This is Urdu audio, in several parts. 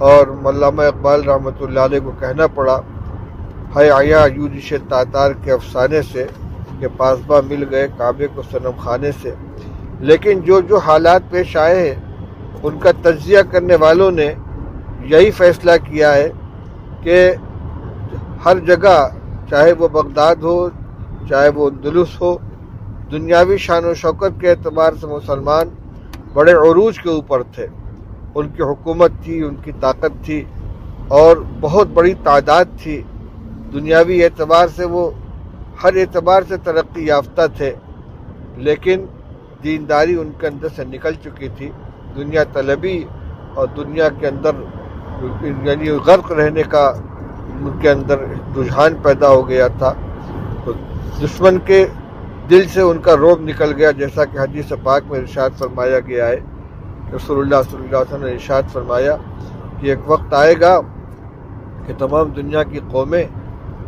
اور علامہ اقبال رحمۃ اللہ علیہ کو کہنا پڑا، ہے آیا یوجش تاتار کے افسانے سے کہ پاسباں مل گئے کعبے کو صنم خانے سے۔ لیکن جو حالات پیش آئے ہیں ان کا تجزیہ کرنے والوں نے یہی فیصلہ کیا ہے کہ ہر جگہ، چاہے وہ بغداد ہو، چاہے وہ اندلس ہو، دنیاوی شان و شوکت کے اعتبار سے مسلمان بڑے عروج کے اوپر تھے۔ ان کی حکومت تھی، ان کی طاقت تھی اور بہت بڑی تعداد تھی۔ دنیاوی اعتبار سے وہ ہر اعتبار سے ترقی یافتہ تھے، لیکن دینداری ان کے اندر سے نکل چکی تھی۔ دنیا طلبی اور دنیا کے اندر یعنی غرق رہنے کا ان کے اندر رجحان پیدا ہو گیا تھا، تو دشمن کے دل سے ان کا رعب نکل گیا، جیسا کہ حدیث پاک میں ارشاد فرمایا گیا ہے۔ رسول اللہ صلی اللہ علیہ وسلم نے ارشاد فرمایا کہ ایک وقت آئے گا کہ تمام دنیا کی قومیں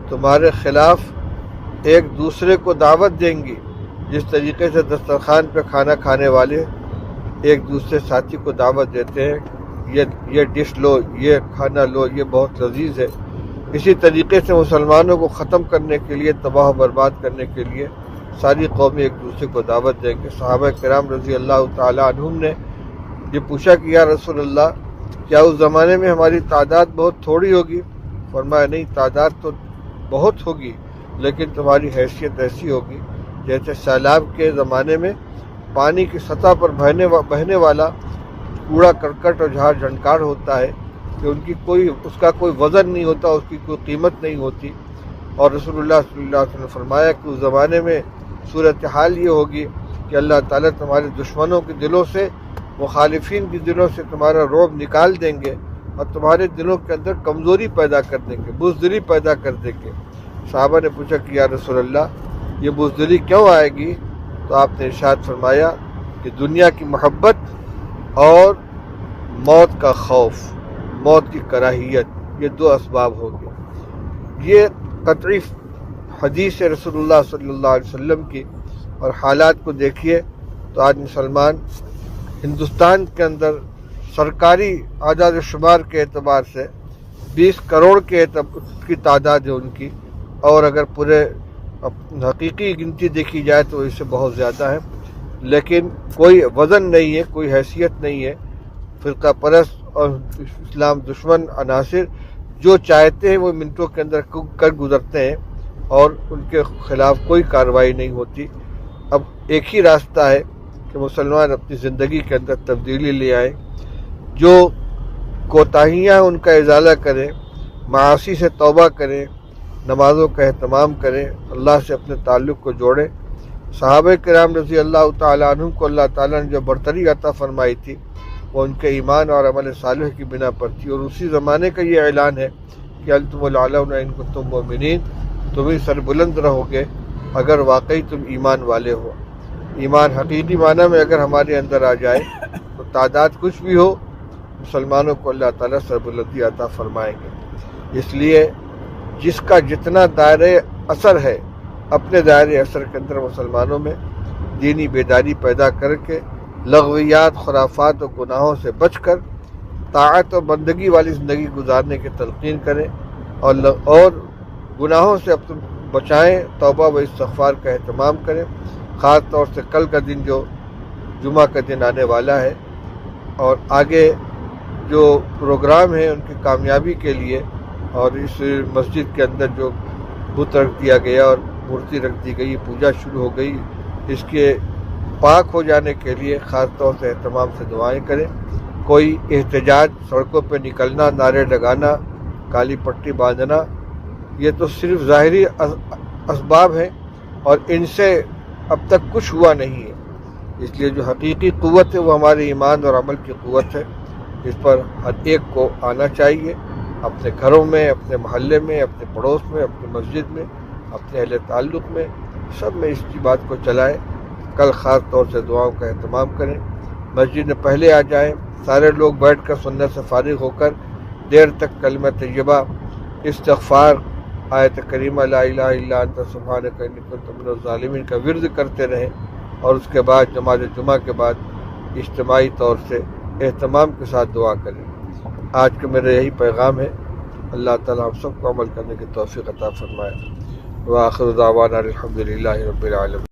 تمہارے خلاف ایک دوسرے کو دعوت دیں گی، جس طریقے سے دسترخوان پہ کھانا کھانے والے ایک دوسرے ساتھی کو دعوت دیتے ہیں، یہ ڈش لو، یہ کھانا لو، یہ بہت لذیذ ہے۔ اسی طریقے سے مسلمانوں کو ختم کرنے کے لیے، تباہ و برباد کرنے کے لیے ساری قومیں ایک دوسرے کو دعوت دیں گے۔ صحابہ کرام رضی اللہ تعالیٰ عنہم نے یہ پوچھا کہ یا رسول اللہ، کیا اس زمانے میں ہماری تعداد بہت تھوڑی ہوگی؟ فرمایا نہیں، تعداد تو بہت ہوگی، لیکن تمہاری حیثیت ایسی ہوگی جیسے سیلاب کے زمانے میں پانی کی سطح پر بہنے والا کوڑا کرکٹ اور جھاڑ جھنکار ہوتا ہے کہ اس کا کوئی وزن نہیں ہوتا، اس کی کوئی قیمت نہیں ہوتی۔ اور رسول اللہ صلی اللہ علیہ وسلم نے فرمایا کہ اس زمانے میں صورتحال یہ ہوگی کہ اللہ تعالیٰ تمہارے دشمنوں کے دلوں سے، مخالفین کے دلوں سے تمہارا رعب نکال دیں گے اور تمہارے دلوں کے اندر کمزوری پیدا کر دیں گے، بزدلی پیدا کر دیں گے۔ صحابہ نے پوچھا کہ یا رسول اللہ، یہ بزدلی کیوں آئے گی؟ تو آپ نے ارشاد فرمایا کہ دنیا کی محبت اور موت کا خوف، موت کی کراہیت، یہ دو اسباب ہوں گے۔ یہ قطعی حدیث رسول اللہ صلی اللہ علیہ وسلم کی، اور حالات کو دیکھیے تو آج مسلمان ہندوستان کے اندر سرکاری اعداد و شمار کے اعتبار سے 20 کروڑ کی تعداد ہے ان کی، اور اگر پورے حقیقی گنتی دیکھی جائے تو اس سے بہت زیادہ ہے، لیکن کوئی وزن نہیں ہے، کوئی حیثیت نہیں ہے۔ فرقہ پرست اور اسلام دشمن عناصر جو چاہتے ہیں وہ منٹوں کے اندر کر گزرتے ہیں اور ان کے خلاف کوئی کارروائی نہیں ہوتی۔ اب ایک ہی راستہ ہے کہ مسلمان اپنی زندگی کے اندر تبدیلی لے آئیں، جو کوتاہیاں ان کا ازالہ کریں، معاصی سے توبہ کریں، نمازوں کا اہتمام کریں، اللہ سے اپنے تعلق کو جوڑیں۔ صحابہ کرام رضی اللہ تعالیٰ عنہم کو اللہ تعالیٰ نے جو برتری عطا فرمائی تھی وہ ان کے ایمان اور عمل صالح کی بنا پر تھی، اور اسی زمانے کا یہ اعلان ہے کہ انتم الاعلون ان کنتم مؤمنین، تم ہی سربلند رہو گے اگر واقعی تم ایمان والے ہو۔ ایمان حقیقی معنی میں اگر ہمارے اندر آ جائے تو تعداد کچھ بھی ہو، مسلمانوں کو اللہ تعالیٰ سربلندی عطا فرمائیں گے۔ اس لیے جس کا جتنا دائرۂ اثر ہے، اپنے دائرۂ اثر کے اندر مسلمانوں میں دینی بیداری پیدا کر کے لغویات، خرافات و گناہوں سے بچ کر طاعت اور بندگی والی زندگی گزارنے کی تلقین کریں، اور گناہوں سے اپنے بچائیں، توبہ و استغفار کا اہتمام کریں۔ خاص طور سے کل کا دن جو جمعہ کا دن آنے والا ہے، اور آگے جو پروگرام ہیں ان کی کامیابی کے لیے، اور اس مسجد کے اندر جو بت رکھ دیا گیا اور مورتی رکھ دی گئی، پوجا شروع ہو گئی، اس کے پاک ہو جانے کے لیے خاص طور سے اہتمام سے دعائیں کریں۔ کوئی احتجاج، سڑکوں پہ نکلنا، نعرے لگانا، کالی پٹی باندھنا، یہ تو صرف ظاہری اسباب ہیں اور ان سے اب تک کچھ ہوا نہیں ہے۔ اس لیے جو حقیقی قوت ہے وہ ہمارے ایمان اور عمل کی قوت ہے، اس پر ہر ایک کو آنا چاہیے، اپنے گھروں میں، اپنے محلے میں، اپنے پڑوس میں، اپنی مسجد میں، اپنے اہل تعلق میں، سب میں اس کی بات کو چلائیں۔ کل خاص طور سے دعاؤں کا اہتمام کریں، مسجد میں پہلے آ جائیں، سارے لوگ بیٹھ کر سننے سے فارغ ہو کر دیر تک کلمہ طیبہ، استغفار، آیت کریمہ لا الہ الا انت سبحانک انی کنت من الظالمین کا ورد کرتے رہیں، اور اس کے بعد نماز جمعہ کے بعد اجتماعی طور سے اہتمام کے ساتھ دعا کریں۔ آج کا میرا یہی پیغام ہے. اللہ تعالی ہم سب کو عمل کرنے کی توفیق عطا فرمائے. وآخر دعوانا الحمدللہ رب العالمین.